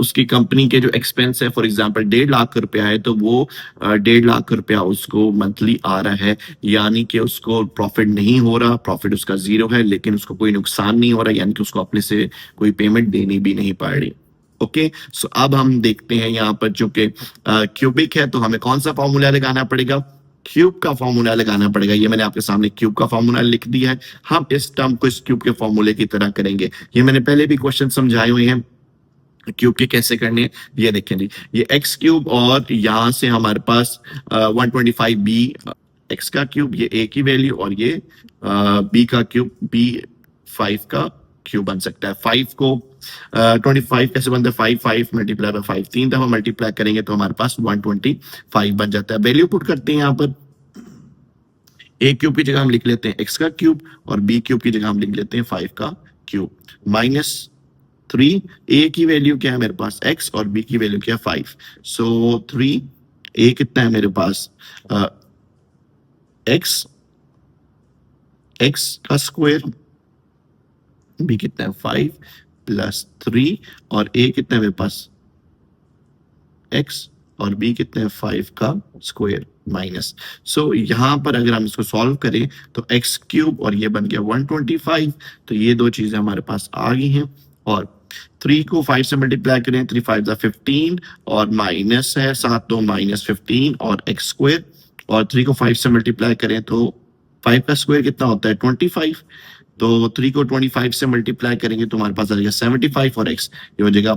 उसकी कंपनी के जो एक्सपेंस है फॉर एग्जांपल 1.5 लाख रुपया है, तो वो 1.5 लाख रुपया उसको मंथली आ रहा है, यानी कि उसको प्रॉफिट नहीं हो रहा, प्रॉफिट उसका 0 है, लेकिन उसको कोई नुकसान नहीं हो रहा, यानी कि उसको अपने से कोई पेमेंट देनी भी नहीं पड़ रही। ओके, सो अब हम देखते हैं यहाँ पर चूंकि क्यूबिक है तो हमें कौन सा फॉर्मूला लगाना पड़ेगा, क्यूब का फॉर्मूला लगाना पड़ेगा। ये मैंने आपके सामने क्यूब का फॉर्मूला लिख दिया है। हम इस टर्म को इस क्यूब के फॉर्मूले की तरह करेंगे। ये मैंने पहले भी क्वेश्चन समझाए हुए हैं क्यूब के कैसे करने हैं। ये देखें जी, ये एक्स क्यूब, और यहां से हमारे पास 125b एक्स का क्यूब, ये ए की वैल्यू, और ये बी का क्यूब, b5 का क्यूब बन सकता है। 5 को 25 कैसे बनता है, 5 मल्टीप्लाई बाय 5, 3 दफा मल्टीप्लाई करेंगे तो हमारे पास 125 बन जाता है। वैल्यू पुट करते हैं यहाँ पर, ए क्यूब की जगह हम लिख लेते हैं एक्स का क्यूब, और बी क्यूब की जगह हम लिख लेते हैं 5 का क्यूब, -3। ए की वैल्यू क्या है मेरे पास x, और b की वैल्यू क्या है 5। सो 3, ए कितना है मेरे पास x का स्क्वायर, b कितना है 5 + 3, और a कितना है मेरे पास एक्स और बी कितने हैं 5 का स्क्वायर माइनस। सो यहाँ पर अगर हम इसको सॉल्व करें तो एक्स क्यूब और ये बन गया 125। तो ये दो चीजें हमारे पास आ गई हैं और 3 को 5 से मल्टीप्लाई करें 3 5 15 और माइनस है 7 2 -15 और एक्स स्क्वायर और 3 को 5 से मल्टीप्लाई करें तो 5 का स्क्वायर कितना होता है 25। तो 3 को 25 से मल्टीप्लाई करेंगे तो हमारे पास आ जाएगा 75 और एक्स ये हो जाएगा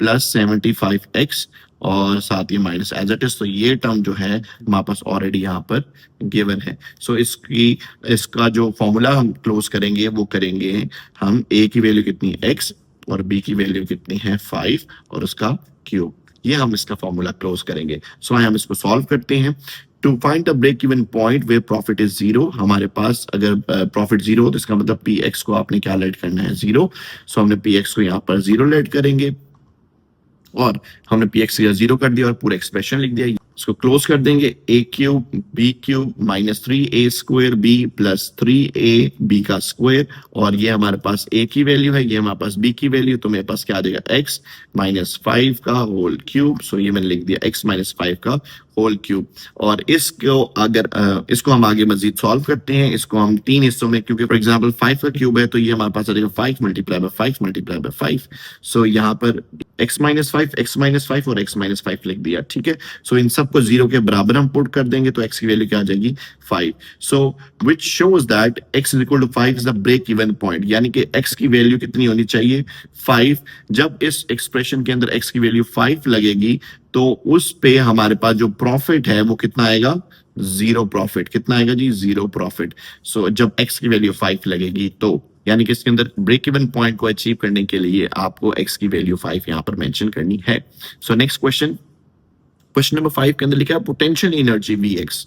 +75 एक्स और साथ ही माइनस एज इट इज। तो ये टर्म जो है हमारे पास ऑलरेडी यहाँ पर गिवन है। सो इसका जो फॉर्मूला हम क्लोज करेंगे वो करेंगे हम ए की वैल्यू कितनी है एक्स और बी की वैल्यू कितनी है 5 और उसका क्यूब। ये हम इसका फॉर्मूला क्लोज करेंगे। सो हम इसको सॉल्व करते हैं। To find the break even point where profit is zero, हमारे पास अगर प्रॉफिट जीरो हो तो इसका मतलब पी एक्स को आपने क्या लेट करना है जीरो। सो हमने पी एक्स को यहाँ पर जीरो लेट करेंगे और हमने पी एक्स जीरो कर दिया और पूरा एक्सप्रेशन लिख दिया। इसको क्लोज कर देंगे A cube B cube -3a square B +3a B का स्क्वायर और ये हमारे पास ए की वैल्यू है, ये हमारे पास बी की वैल्यू। तो मेरे पास क्या आ जाएगा x -5 का होल क्यूब। सो ये मैंने लिख दिया x -5 का होल क्यूब। और इसको अगर इसको हम आगे मजीद सॉल्व करते हैं, इसको हम 3 हिस्सों में, क्योंकि फॉर एग्जांपल 5 का क्यूब है तो ये हमारे पास आ जाएगा 5 × 5 × 5। सो यहाँ पर x -5 और x -5 लिख दिया, ठीक है। सो इन सबको जीरो के बराबर हम पुट कर देंगे तो x की वैल्यू क्या आ जाएगी 5। So which shows that x = 5 is the break even point, यानी कि x की वैल्यू कितनी होनी चाहिए 5। जब इस एक्सप्रेशन के अंदर x की वैल्यू 5 लगेगी तो उस पे हमारे पास जो प्रॉफिट है वो कितना आएगा जीरो प्रॉफिट। कितना आएगा जी जीरो प्रॉफिट। सो जब x की वैल्यू 5 लगेगी तो यानी कि इसके अंदर ब्रेक इवन पॉइंट को अचीव करने के लिए आपको x की वैल्यू 5 यहां पर मेंशन करनी है। सो नेक्स्ट क्वेश्चन नंबर 5 के अंदर लिखा है potential energy Vx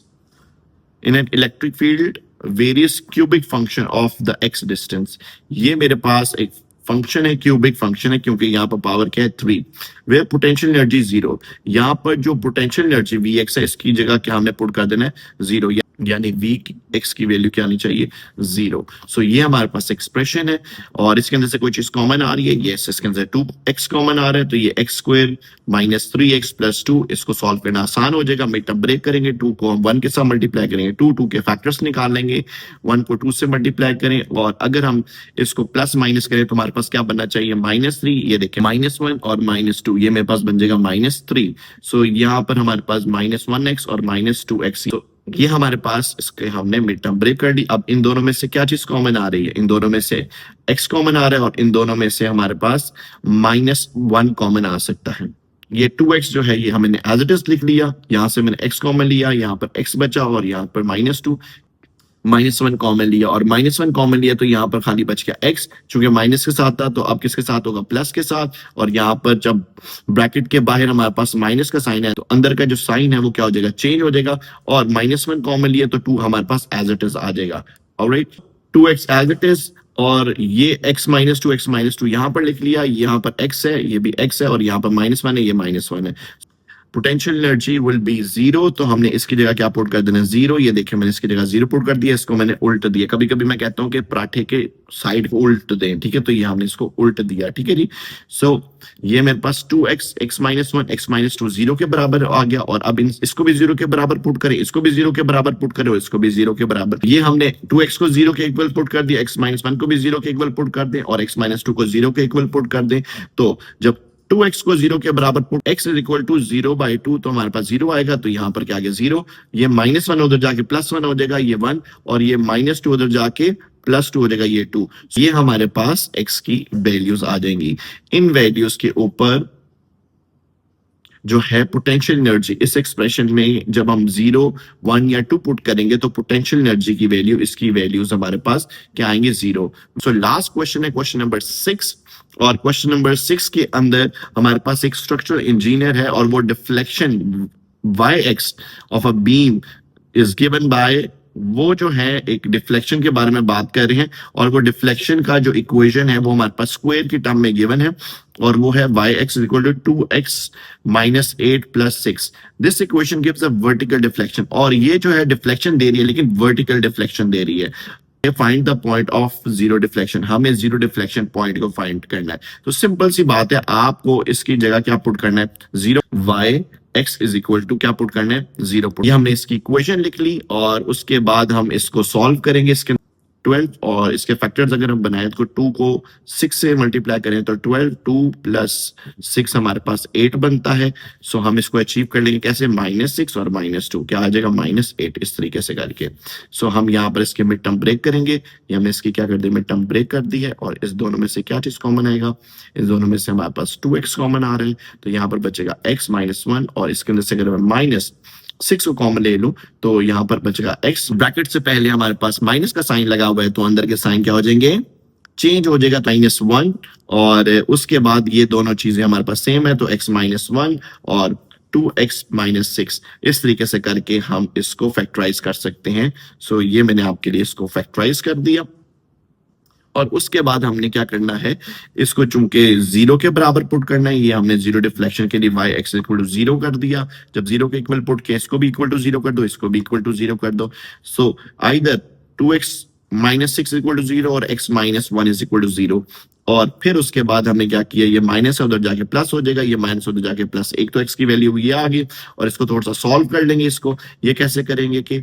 in an electric field various cubic function of the x distance. ये मेरे पास एक फंक्शन है, क्यूबिक फंक्शन है, क्योंकि यहाँ पर पावर क्या है 3, वे पोटेंशियल एनर्जी 0। यहाँ पर जो पोटेंशियल एनर्जी Vx है इसकी जगह क्या हमने पुट कर देना है 0, यानी Vx की वैल्यू क्या आनी चाहिए 0। सो ये हमारे पास एक्सप्रेशन है और इसके अंदर से कोई चीज कॉमन आ रही है, यस इसके अंदर 2x कॉमन आ रहा है तो ये x² -3x + 2, इसको सॉल्व करना आसान हो जाएगा। मिड टर्म ब्रेक करेंगे, 2 को हम 1 के साथ मल्टीप्लाई करेंगे, 2 के फैक्टर्स निकाल लेंगे, 1 को 2 से मल्टीप्लाई करें और अगर हम इसको प्लस माइनस करें तो हमारे पास क्या बनना चाहिए -3। ये देखिए -1 और -2, ये मेरे पास बन जाएगा -3। सो यहाँ पर हमारे पास -1x और -2x, ये हमारे पास इसके हमने मिड टर्म ब्रेक कर दी। अब इन दोनों में से क्या चीज कॉमन आ रही है, इन दोनों में से x कॉमन आ रहा है और इन दोनों में से हमारे पास -1 कॉमन आ सकता है। ये 2x जो है ये हमने एज इट इज लिख लिया, यहां से मैंने x कॉमन लिया, यहाँ पर x बचा और यहाँ पर -2 -1 कॉमन लिया और -1 कॉमन लिया तो यहाँ पर खाली बच गया x, चूंकि माइनस के साथ था तो अब किसके साथ होगा प्लस के साथ। और यहाँ पर जब ब्रैकेट के बाहर हमारे पास माइनस का साइन है तो अंदर का जो साइन है वो क्या हो जाएगा चेंज हो जाएगा और -1 कॉमन लिया तो 2 हमारे पास एज इट इज आ जाएगा। Alright 2x as it is और ये x -2 यहाँ पर लिख लिया, यहाँ पर x है, ये भी x है और यहाँ पर -1 है, ये -1 है। पोटेंशियल एनर्जी विल बी 0, तो हमने इसकी जगह क्या पुट कर देना 0। ये देखिए मैंने इसकी जगह 0 पुट कर दिया, इसको मैंने उल्ट दिया। कभी कभी मैं कहता हूं कि पराठे के साइड को उल्ट दें, ठीक है, तो ये हमने इसको उल्ट दिया, ठीक है जी। सो ये मेरे पास 2x x -1 x -2 0 के बराबर आ गया और अब इसको भी 0 के बराबर पुट करें, इसको भी 0 के बराबर पुट करें, इसको भी 0 के बराबर। ये हमने 2x को 0 के इक्वल पुट कर दिया, x -1 को भी 0 के इक्वल पुट कर दें और x -2 को 0 के इक्वल पुट कर दें। तो जब 2x को 0 के बराबर पुट x = 0/2 तो हमारे पास 0 आएगा, तो यहाँ पर क्या आ गया 0, ये -1 उधर जाके +1 हो जाएगा ये 1 और ये -2 उधर जाके +2 हो जाएगा ये 2। ये हमारे पास x की वैल्यूज आ जाएंगी। इन वैल्यूज के ऊपर जो है पोटेंशियल एनर्जी, इस एक्सप्रेशन में जब हम 0 1 या 2 पुट करेंगे तो पोटेंशियल एनर्जी की वैल्यू, इसकी वैल्यूज हमारे पास क्या आएंगे 0। सो लास्ट क्वेश्चन है क्वेश्चन नंबर 6 और क्वेश्चन नंबर 6 के अंदर हमारे पास एक स्ट्रक्चरल इंजीनियर है और वो deflection Yx of a beam is given by, वो जो है एक डिफ्लेक्शन के बारे में बात कर रहे हैं और वो डिफ्लेक्शन का जो इक्वेशन है वो हमारे पास स्क्वायर की टर्म में गिवन है और वो है Yx = 2x - 8 + 6। This equation gives a vertical deflection और ये जो है डिफ्लेक्शन दे रही है लेकिन वर्टिकल डिफ्लेक्शन दे रही है। Find the point of zero deflection, हमें जीरो डिफ्लेक्शन पॉइंट को फाइंड करना है। तो सिंपल सी बात है, आपको इसकी जगह क्या पुट करना है, zero, y x is equal to क्या पुट करना है, जीरो पुट। ये हमने इसकी इक्वेशन लिख ली और उसके बाद हम इसको सॉल्व करेंगे। इसके 12 और इसके फैक्टर्स अगर हम बनाए तो 2 को 6 से मल्टीप्लाई करें तो 12, 2 प्लस 6 हमारे पास 8 बनता है। सो हम इसको अचीव कर लेंगे कैसे, -6 और -2 क्या आ जाएगा, -8, इस तरीके से करके। सो हम यहाँ पर इसके मिड टर्म ब्रेक करेंगे। ये हमने इसकी क्या कर दी, मिड टर्म ब्रेक कर दी है और इस दोनों में से क्या चीज कॉमन आएगा, इस दोनों में से हमारे पास 2x कॉमन आ रहे हैं। तो यहाँ पर बचेगा x -1 और इसके अंदर से अगर मैं -6 को कॉमन ले लूं तो यहाँ पर बचेगा x। ब्रैकेट से पहले हमारे पास माइनस का साइन लगा हुआ है तो अंदर के साइन क्या हो जाएंगे, चेंज हो जाएगा, -1 और उसके बाद ये दोनों चीजें हमारे पास सेम है तो x -1 और 2x -6 इस तरीके से करके हम इसको फैक्टराइज कर सकते हैं। सो ये मैंने आपके लिए इसको फैक्टराइज कर दिया और उसके बाद हमने क्या करना है, इसको चूंकि जीरो के बराबर पुट करना है, ये हमने जीरो डिफ्लेक्शन के लिए y x equal to zero कर दिया। जब जीरो के इक्वल पुट किया, इसको भी इक्वल टू जीरो कर दो, इसको भी इक्वल टू जीरो कर दो। So either 2x -6 equal to zero और x -1 is equal to zero. और फिर उसके बाद हमने क्या किया, ये माइनस उधर जाके प्लस हो जाएगा, ये माइनस उधर जाके प्लस, एक तो x की वैल्यू ये आ गई और इसको थोड़ा सा सॉल्व कर लेंगे। इसको ये कैसे करेंगे कि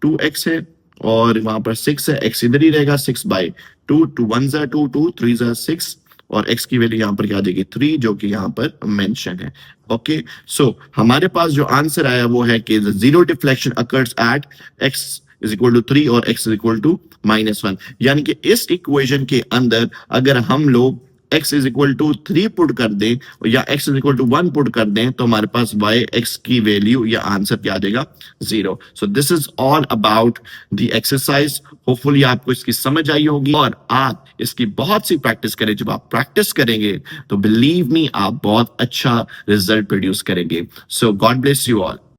2x है और वहां पर 6 है, x इधर ही रहेगा, 6/2, 2 1s are 2, 2 3s are 6 और x की वैल्यू यहाँ पर क्या आ जाएगी 3, जो कि यहाँ पर मेंशन है। ओके, सो हमारे पास जो आंसर आया वो है कि zero deflection occurs at x is equal to 3 और x इज इक्वल टू -1। यानी कि इस इक्वेशन के अंदर अगर हम लोग x is equal to 3 put कर दें या x is equal to 1 put कर दें तो हमारे पास y x की वैल्यू या आंसर क्या आ जाएगा, 0। So this is all about the exercise. Hopefully आपको इसकी समझ आई होगी और आप इसकी बहुत सी प्रैक्टिस करें। जब आप प्रैक्टिस करेंगे तो बिलीव मी आप बहुत अच्छा रिजल्ट प्रोड्यूस करेंगे। सो गॉड ब्लेस यू ऑल।